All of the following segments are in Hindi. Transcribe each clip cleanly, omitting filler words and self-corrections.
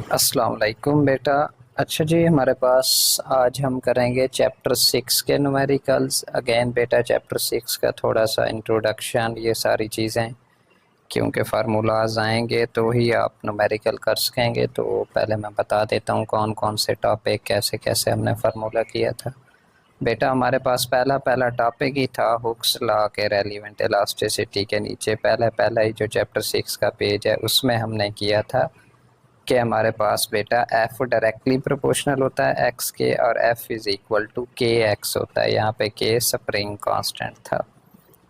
अस्सलाम वालेकुम बेटा। अच्छा जी, हमारे पास आज हम करेंगे चैप्टर 6 के न्यूमेरिकल्स। अगेन बेटा चैप्टर 6 का थोड़ा सा इंट्रोडक्शन, ये सारी चीज़ें, क्योंकि फार्मूलाज आएंगे तो ही आप न्यूमेरिकल कर सकेंगे। तो पहले मैं बता देता हूँ कौन कौन से टॉपिक कैसे कैसे हमने फार्मूला किया था। बेटा हमारे पास पहला पहला टॉपिक ही था हुक्स लॉ के रेलिवेंट इलास्टिसिटी के नीचे। पहला पहला ही जो चैप्टर 6 का पेज है उसमें हमने किया था कि हमारे पास बेटा एफ डायरेक्टली प्रोपोर्शनल होता है एक्स के, और एफ इज इक्वल टू के एक्स होता है। यहाँ पे के स्प्रिंग कांस्टेंट था।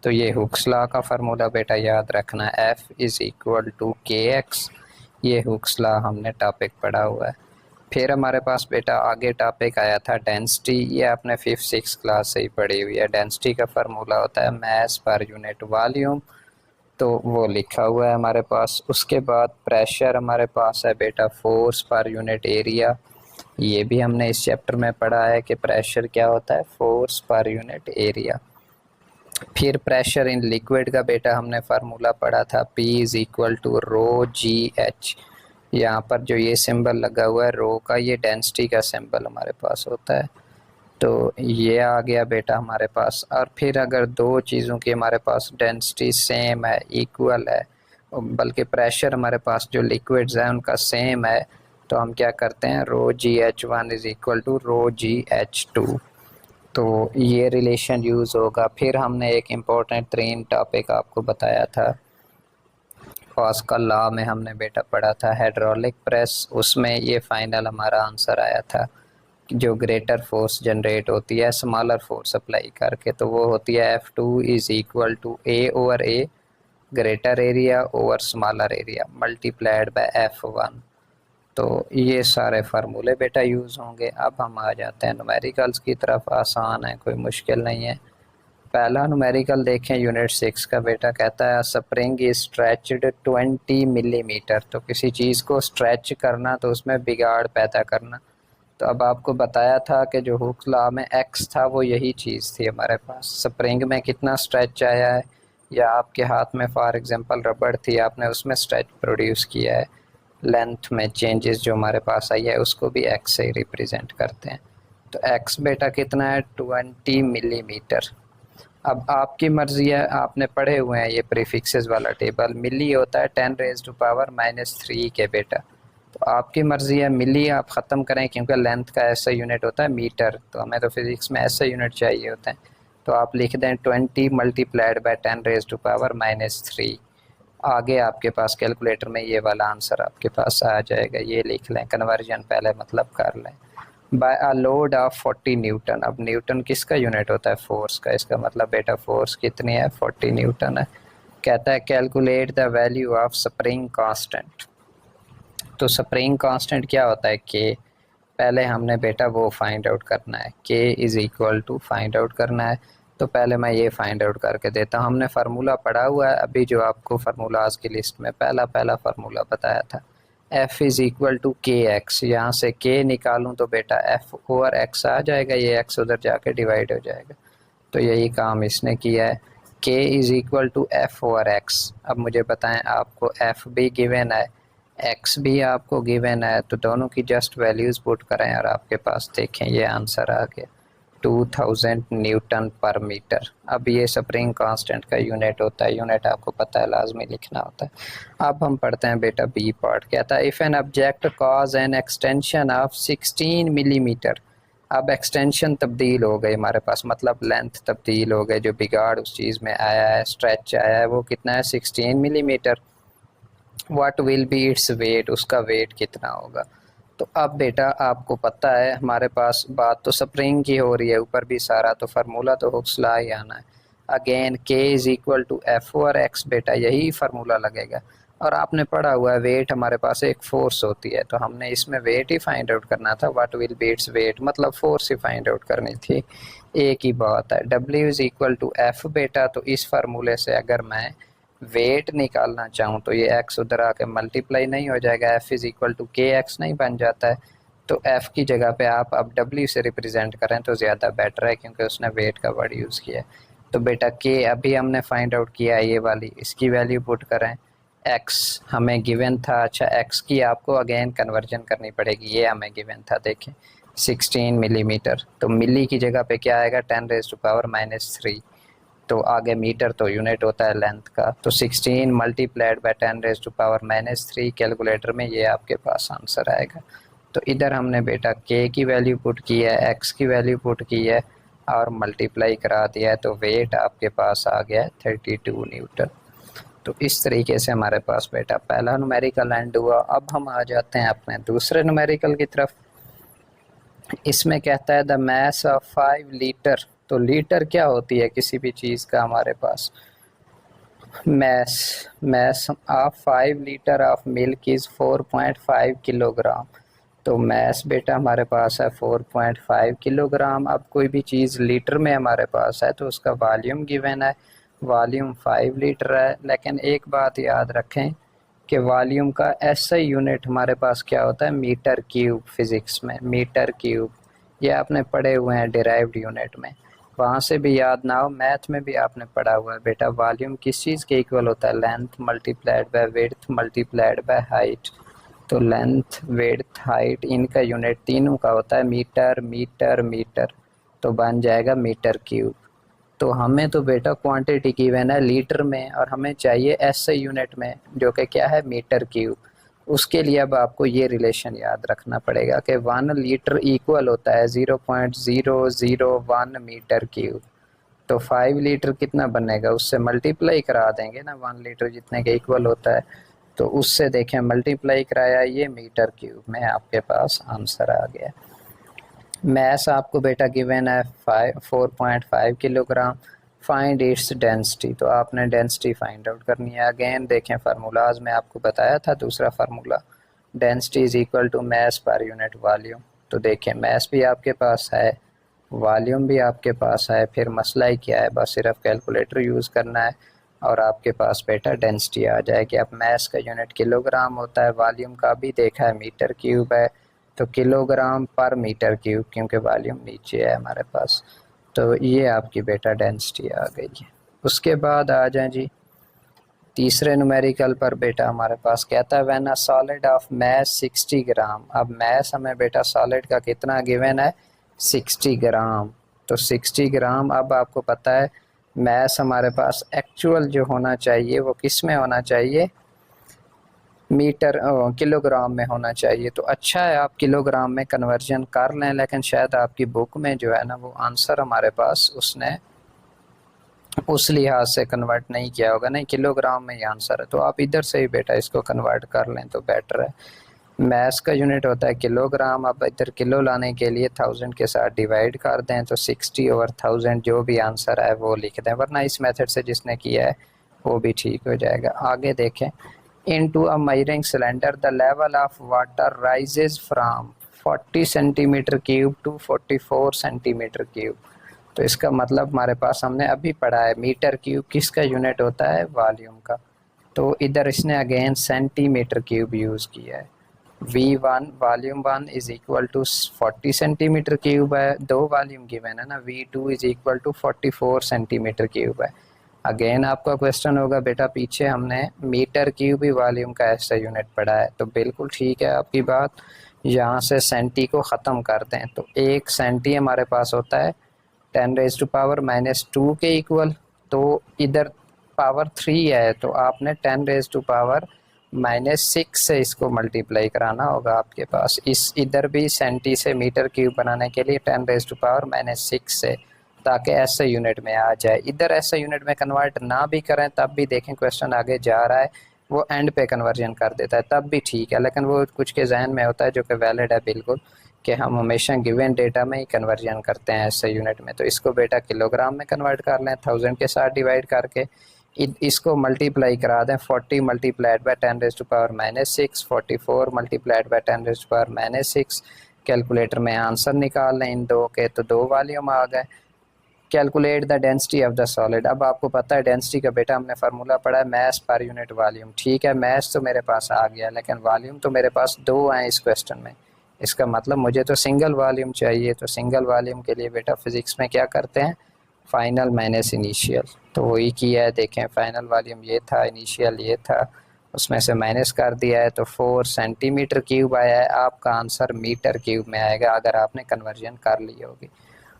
तो ये हुक्स लॉ का फार्मूला बेटा याद रखना, एफ इज इक्वल टू के एक्स। ये हुक्स लॉ हमने टॉपिक पढ़ा हुआ है। फिर हमारे पास बेटा आगे टॉपिक आया था डेंसिटी। ये आपने 5th-6th क्लास से ही पढ़ी हुई है। डेंसिटी का फार्मूला होता है मास पर यूनिट वॉल्यूम, तो वो लिखा हुआ है हमारे पास। उसके बाद प्रेशर हमारे पास है बेटा फोर्स पर यूनिट एरिया। ये भी हमने इस चैप्टर में पढ़ा है कि प्रेशर क्या होता है, फोर्स पर यूनिट एरिया। फिर प्रेशर इन लिक्विड का बेटा हमने फार्मूला पढ़ा था, P is equal to rho g h. यहाँ पर जो ये सिंबल लगा हुआ है रो का, ये डेंसिटी का सिंबल हमारे पास होता है। तो ये आ गया बेटा हमारे पास। और फिर अगर दो चीज़ों की हमारे पास डेंसिटी सेम है, इक्वल है, बल्कि प्रेशर हमारे पास जो लिक्विड्स हैं उनका सेम है, तो हम क्या करते हैं, rho g h one is equal to rho g h two. तो ये रिलेशन यूज़ होगा। फिर हमने एक इम्पोर्टेंट 3 टॉपिक आपको बताया था। पास्कल लॉ में हमने बेटा पढ़ा था हाइड्रोलिक प्रेस। उसमें ये फाइनल हमारा आंसर आया था, जो ग्रेटर फोर्स जनरेट होती है स्मॉलर फोर्स अप्लाई करके, तो वो होती है F2 is equal to a over a greater area over smaller area multiplied by F1। तो ये सारे फार्मूले बेटा यूज़ होंगे। अब हम आ जाते हैं न्यूमेरिकल्स की तरफ। आसान है, कोई मुश्किल नहीं है। पहला न्यूमेरिकल देखें यूनिट 6 का बेटा, कहता है स्प्रिंग इज स्ट्रेच्ड 20 मिलीमीटर। तो किसी चीज़ को स्ट्रेच करना तो उसमें बिगाड़ पैदा करना। तो अब आपको बताया था कि जो हुक्स लॉ में एक्स था वो यही चीज़ थी हमारे पास। स्प्रिंग में कितना स्ट्रेच आया है, या आपके हाथ में फॉर एग्जांपल रबड़ थी, आपने उसमें स्ट्रेच प्रोड्यूस किया है, लेंथ में चेंजेस जो हमारे पास आई है उसको भी एक्स से ही रिप्रेजेंट करते हैं। तो एक्स बेटा कितना है, 20 मिलीमीटर। अब आपकी मर्जी है, आपने पढ़े हुए हैं ये प्रीफिक्सेस वाला टेबल। मिली होता है 10⁻³ के बेटा। तो आपकी मर्जी है, मिली आप ख़त्म करें क्योंकि लेंथ का ऐसा यूनिट होता है मीटर, तो हमें तो फिजिक्स में ऐसा यूनिट चाहिए होता है। तो आप लिख दें 20 मल्टीप्लाइड बाय 10⁻³ आगे आपके पास कैलकुलेटर में ये वाला आंसर आपके पास आ जाएगा। ये लिख लें, कन्वर्जन पहले मतलब कर लें। By a load of 40 newton. अब न्यूटन किसका यूनिट होता है, फोर्स का। इसका मतलब बेटा फोर्स कितनी है, 40 न्यूटन है। कहता है calculate the value of spring constant. तो स्प्रिंग कांस्टेंट क्या होता है, के। पहले हमने बेटा वो फाइंड आउट करना है, k is equal to find out करना है। तो पहले मैं ये फाइंड आउट करके देता हूँ। हमने फार्मूला पढ़ा हुआ है अभी, जो आपको फार्मूलाज की लिस्ट में पहला पहला फार्मूला बताया था, एफ इज इक्वल टू के एक्स। यहाँ से के निकालूं तो बेटा एफ ओवर एक्स आ जाएगा, ये एक्स उधर जाके डिवाइड हो जाएगा। तो यही काम इसने किया है, k is equal to f over x. अब मुझे बताएं, आपको एफ भी गिवन है, एक्स भी आपको गिवन है, तो दोनों की जस्ट वैल्यूज़ पुट करें और आपके पास देखें ये आंसर आ गया, 2000 न्यूटन पर मीटर। अब ये स्प्रिंग कांस्टेंट का यूनिट होता है, यूनिट आपको पता है, लाजमी लिखना होता है। अब हम पढ़ते हैं बेटा बी पार्ट। कहता है if an object cause an extension of 16 millimetre. अब एक्सटेंशन तब्दील हो गई हमारे पास, मतलब लेंथ तब्दील हो गई, जो बिगाड़ उस चीज़ में आया है, स्ट्रेच आया है, वो कितना है, 16 millimetre. What will be its wait, उसका वेट कितना होगा। तो अब बेटा आपको पता है हमारे पास बात तो स्प्रिंग की हो रही है, ऊपर भी सारा तो फार्मूला तो हुक्स लॉ ही आना है। Again k is equal to f over x, बेटा यही फार्मूला लगेगा। और आपने पढ़ा हुआ है वेट हमारे पास एक फोर्स होती है, तो हमने इसमें वेट ही फाइंड आउट करना था। What will be its weight मतलब फोर्स ही फाइंड आउट करनी थी, एक ही बात है। डब्ल्यू इज इक्वल टू एफ बेटा, तो इस फार्मूले से अगर मैं वेट निकालना चाहूँ तो ये एक्स उधर आके मल्टीप्लाई नहीं हो जाएगा, एफ इज इक्वल टू के एक्स नहीं बन जाता है। तो एफ की जगह पे आप अब डब्ल्यू से रिप्रेजेंट करें तो ज़्यादा बेटर है, क्योंकि उसने वेट का वर्ड यूज़ किया है। तो बेटा के अभी हमने फाइंड आउट किया है ये वाली, इसकी वैल्यू पुट करें, एक्स हमें गिवन था। अच्छा, एक्स की आपको अगेन कन्वर्जन करनी पड़ेगी, ये हमें गिवन था, देखें 16 मिलीमीटर, तो मिली की जगह पे क्या आएगा 10⁻⁻3। तो आगे मीटर तो यूनिट होता है लेंथ का, तो 16 मल्टीप्लाइड बाय 10⁻⁻3 कैलकुलेटर में ये आपके पास आंसर आएगा। तो इधर हमने बेटा के की वैल्यू पुट की है, एक्स की वैल्यू पुट की है और मल्टीप्लाई करा दिया है, तो वेट आपके पास आ गया है 32 न्यूटन। तो इस तरीके से हमारे पास बेटा पहला न्यूमेरिकल एंड हुआ। अब हम आ जाते हैं अपने दूसरे न्यूमेरिकल की तरफ। इसमें कहता है द मैस ऑफ 5 लीटर। तो लीटर क्या होती है किसी भी चीज़ का हमारे पास, mass of 5 litre of milk is 4.5 kilogram. तो मैस बेटा हमारे पास है 4.5 किलोग्राम। अब कोई भी चीज़ लीटर में हमारे पास है तो उसका वॉल्यूम गिवन है, वॉल्यूम 5 लीटर है। लेकिन एक बात याद रखें कि वॉल्यूम का एसआई यूनिट हमारे पास क्या होता है, मीटर क्यूब। फिजिक्स में मीटर क्यूब ये आपने पढ़े हुए हैं डिराइव्ड यूनिट में, वहाँ से भी याद ना हो, मैथ में भी आपने पढ़ा हुआ है बेटा। वॉल्यूम किस चीज़ के इक्वल होता है, length multiplied by width multiplied by height. तो लेंथ विड्थ हाइट इनका यूनिट तीनों का होता है मीटर मीटर मीटर, तो बन जाएगा मीटर क्यूब। तो हमें तो बेटा क्वांटिटी गिवन है लीटर में और हमें चाहिए एसआई यूनिट में, जो कि क्या है मीटर क्यूब। उसके लिए अब आपको ये रिलेशन याद रखना पड़ेगा कि 1 लीटर इक्वल होता है 0.001 मीटर क्यूब। तो 5 लीटर कितना बनेगा, उससे मल्टीप्लाई करा देंगे ना, 1 लीटर जितने के इक्वल होता है, तो उससे देखें मल्टीप्लाई कराया, ये मीटर क्यूब में आपके पास आंसर आ गया। मैस आपको बेटा गिवन है 4.5 किलोग्राम। फाइंड इट्स डेंसिटी, तो आपने डेंसिटी फाइंड आउट करनी है। अगेन देखें फार्मूलाज में आपको बताया था, दूसरा formula density is equal to mass पर यूनिट वॉल्यूम। तो देखें मैस भी आपके पास है, वॉल्यूम भी आपके पास है, फिर मसला ही क्या है, बस सिर्फ कैलकुलेटर यूज़ करना है और आपके पास बेटा डेंसिटी आ जाएगी। अब मैस का यूनिट किलोग्राम होता है, वॉल्यूम का भी देखा है मीटर क्यूब है, तो किलोग्राम पर मीटर क्यूब, क्योंकि वॉल्यूम नीचे है हमारे पास। तो ये आपकी बेटा डेंसिटी आ गई है। उसके बाद आ जाए जी तीसरे न्यूमेरिकल पर। बेटा हमारे पास कहता है when a solid of mass 60 ग्राम। अब मैस हमें बेटा सॉलिड का कितना गिवन है, 60 ग्राम। तो 60 ग्राम, अब आपको पता है मैस हमारे पास एक्चुअल जो होना चाहिए वो किस में होना चाहिए, मीटर किलोग्राम में होना चाहिए। तो अच्छा है आप किलोग्राम में कन्वर्जन कर लें, लेकिन शायद आपकी बुक में जो है ना वो आंसर हमारे पास उसने उस लिहाज से कन्वर्ट नहीं किया होगा, नहीं किलोग्राम में ही आंसर है, तो आप इधर से ही बेटा इसको कन्वर्ट कर लें तो बेटर है। मैस का यूनिट होता है किलोग्राम, अब इधर किलो लाने के लिए 1000 के साथ डिवाइड कर दें, तो 60/1000 जो भी आंसर है वो लिख दें, वरना इस मेथड से जिसने किया है वो भी ठीक हो जाएगा। आगे देखें, into a measuring cylinder the level of water rises from 40 centimetre cube two 44 centimetre cube. तो इसका मतलब हमारे पास हमने अभी पढ़ा है मीटर क्यूब किसका यूनिट होता है, वॉल्यूम का। तो इधर इसने अगेन सेंटीमीटर क्यूब यूज़ किया है। V1 volume 1 is equal to 40 centimetre cube है, दो वॉल्यूम गिवन है ना, V2 is equal to 44 centimetre cube है। अगेन आपका क्वेश्चन होगा बेटा पीछे हमने मीटर क्यूब ही वॉल्यूम का ऐसा यूनिट पढ़ा है, तो बिल्कुल ठीक है आपकी बात। यहाँ से सेंटी को ख़त्म कर दें, तो 1 सेंटी हमारे पास होता है 10⁻⁻2 के इक्वल, तो इधर पावर 3 है, तो आपने 10⁻⁻6 से इसको मल्टीप्लाई कराना होगा आपके पास। इस इधर भी सेंटी से मीटर क्यूब बनाने के लिए 10⁻⁻6 से, ताकि ऐसे यूनिट में आ जाए। इधर ऐसे यूनिट में कन्वर्ट ना भी करें तब भी देखें क्वेश्चन आगे जा रहा है, वो एंड पे कन्वर्जन कर देता है तब भी ठीक है, लेकिन वो कुछ के जहन में होता है जो कि वैलिड है बिल्कुल, कि हम हमेशा गिवन डेटा में ही कन्वर्जन करते हैं ऐसे यूनिट में। तो इसको बेटा किलोग्राम में कन्वर्ट कर लें 1000 के साथ डिवाइड करके, इसको मल्टीप्लाई करा दें 40 multiplied by 10⁻⁻6, 44 multiplied by 10⁻⁻6। Calculator में आंसर निकाल लें इन दो के, तो दो वॉल्यूम आ गए। Calculate the density of the solid. अब आपको पता है डेंसिटी का बेटा हमने फार्मूला पढ़ा है मैस पर यूनिट वॉल्यूम, ठीक है मैस तो मेरे पास आ गया, लेकिन वॉल्यूम तो मेरे पास दो हैं इस क्वेश्चन में। इसका मतलब मुझे तो सिंगल वॉल्यूम चाहिए, तो सिंगल वॉल्यूम के लिए बेटा फिजिक्स में क्या करते हैं, फाइनल माइनस इनिशियल। तो वही किया है, देखें फाइनल वॉल्यूम ये था, इनिशियल ये था, उसमें से माइनस कर दिया है तो 4 सेंटीमीटर क्यूब आया है। आपका आंसर मीटर क्यूब में आएगा अगर आपने कन्वर्जन कर ली होगी।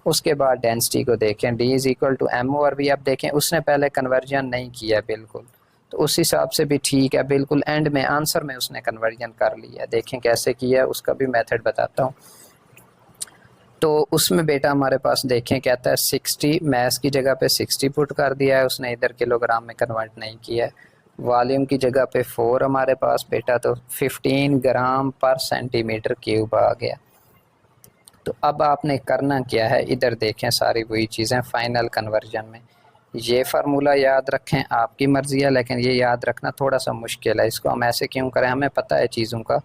उसके बाद डेंसिटी को देखें, D is equal to m over v. अब देखें उसने पहले कन्वर्जन नहीं किया बिल्कुल, तो उस हिसाब से भी ठीक है। बिल्कुल एंड में आंसर में उसने कन्वर्जन कर लिया। देखें कैसे किया है, उसका भी मेथड बताता हूँ। तो उसमें बेटा हमारे पास देखें कहता है 60, मैस की जगह पे 60 पुट कर दिया है उसने, इधर किलोग्राम में कन्वर्ट नहीं किया है। वॉल्यूम की जगह पे 4 हमारे पास बेटा, तो 15 ग्राम पर सेंटीमीटर क्यूब आ गया। तो अब आपने करना क्या है, इधर देखें सारी वही चीज़ें फाइनल कन्वर्जन में। ये फार्मूला याद रखें, आपकी मर्ज़ी है, लेकिन ये याद रखना थोड़ा सा मुश्किल है। इसको हम ऐसे क्यों करें, हमें पता है चीज़ों का।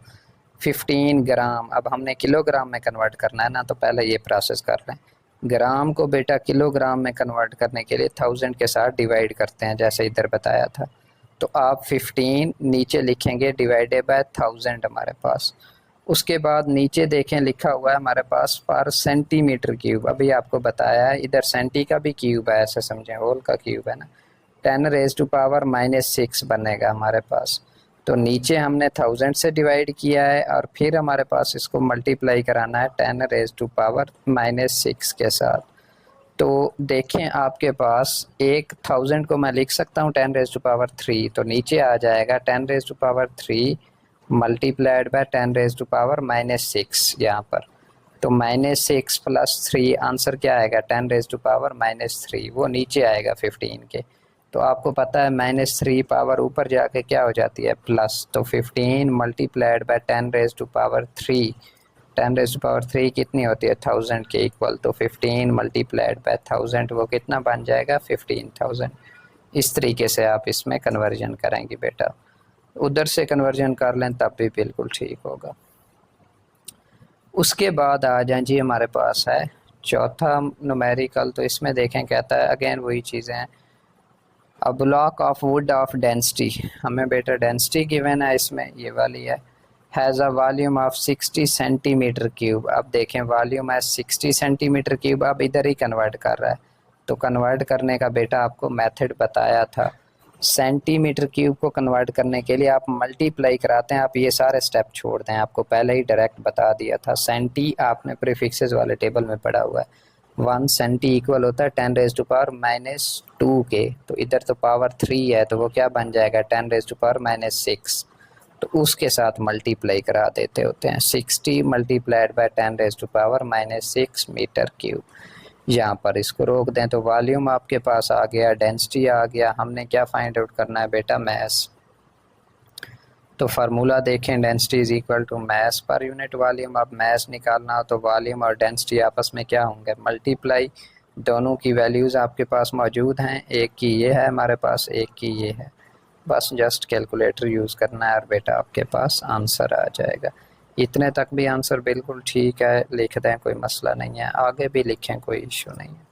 15 ग्राम, अब हमने किलोग्राम में कन्वर्ट करना है ना, तो पहले ये प्रोसेस कर लें। ग्राम को बेटा किलोग्राम में कन्वर्ट करने के लिए 1000 के साथ डिवाइड करते हैं, जैसे इधर बताया था। तो आप 15 नीचे लिखेंगे डिवाइडेड बाय 1000 हमारे पास। उसके बाद नीचे देखें लिखा हुआ है हमारे पास पर सेंटीमीटर क्यूब। अभी आपको बताया है इधर सेंटी का भी क्यूब है, ऐसे समझें होल का क्यूब है ना। 10⁻⁻⁻6 बनेगा हमारे पास। तो नीचे हमने 1000 से डिवाइड किया है और फिर हमारे पास इसको मल्टीप्लाई कराना है 10⁻⁻6 के साथ। तो देखें आपके पास 1000 को मैं लिख सकता हूँ 10⁻3, तो नीचे आ जाएगा 10⁻3 मल्टीप्लाइड बाय 10⁻6 यहाँ पर। तो -6 + 3 आंसर क्या आएगा 10⁻3, वो नीचे आएगा 15 के। तो आपको पता है -3 पावर ऊपर जाके क्या हो जाती है प्लस, तो 15 मल्टीप्लाइड बाय 10⁻3, 10⁻3 कितनी होती है 1000 के इक्वल। तो 15 मल्टीप्लाइड बाय 1000 वो कितना बन जाएगा 15000। इस तरीके से आप इसमें कन्वर्जन करेंगे बेटा। उधर से कन्वर्जन कर लें तब भी बिल्कुल ठीक होगा। उसके बाद आ जाए जी हमारे पास है चौथा न्यूमेरिकल। तो इसमें देखें कहता है अगेन वही चीज़ें हैं। A block of would of density, हमें बेटा डेंसिटी गिवन है इसमें, ये वाली है। Has a volume of 60 centimetre cube. अब देखें वॉल्यूम है 60 सेंटीमीटर क्यूब, अब इधर ही कन्वर्ट कर रहा है। तो कन्वर्ट करने का बेटा आपको मेथड बताया था। सेंटीमीटर क्यूब को कन्वर्ट करने के लिए आप मल्टीप्लाई कराते हैं। आप ये सारे स्टेप छोड़ दें, आपको पहले ही डायरेक्ट बता दिया था। सेंटी आपने प्रीफिक्सेस वाले टेबल में पढ़ा हुआ है। 1 सेंटी इक्वल होता है 10⁻⁻2 के। तो इधर तो पावर 3 है, तो वो क्या बन जाएगा 10⁻6। तो उसके साथ मल्टीप्लाई करा देते होते हैं। 60 मल्टीप्लाइड बाय 10⁻6 मीटर क्यूब। यहाँ पर इसको रोक दें तो वॉल्यूम आपके पास आ गया, डेंसिटी आ गया। हमने क्या फाइंड आउट करना है बेटा मैस। तो फार्मूला देखें, density is equal to mass पर यूनिट वॉल्यूम। अब मैस निकालना हो तो वॉल्यूम और डेंसिटी आपस में क्या होंगे मल्टीप्लाई। दोनों की वैल्यूज़ आपके पास मौजूद हैं, एक की ये है हमारे पास, एक की ये है। बस जस्ट कैलकुलेटर यूज़ करना है और बेटा आपके पास आंसर आ जाएगा। इतने तक भी आंसर बिल्कुल ठीक है, लिख दें, कोई मसला नहीं है। आगे भी लिखें, कोई इशू नहीं है।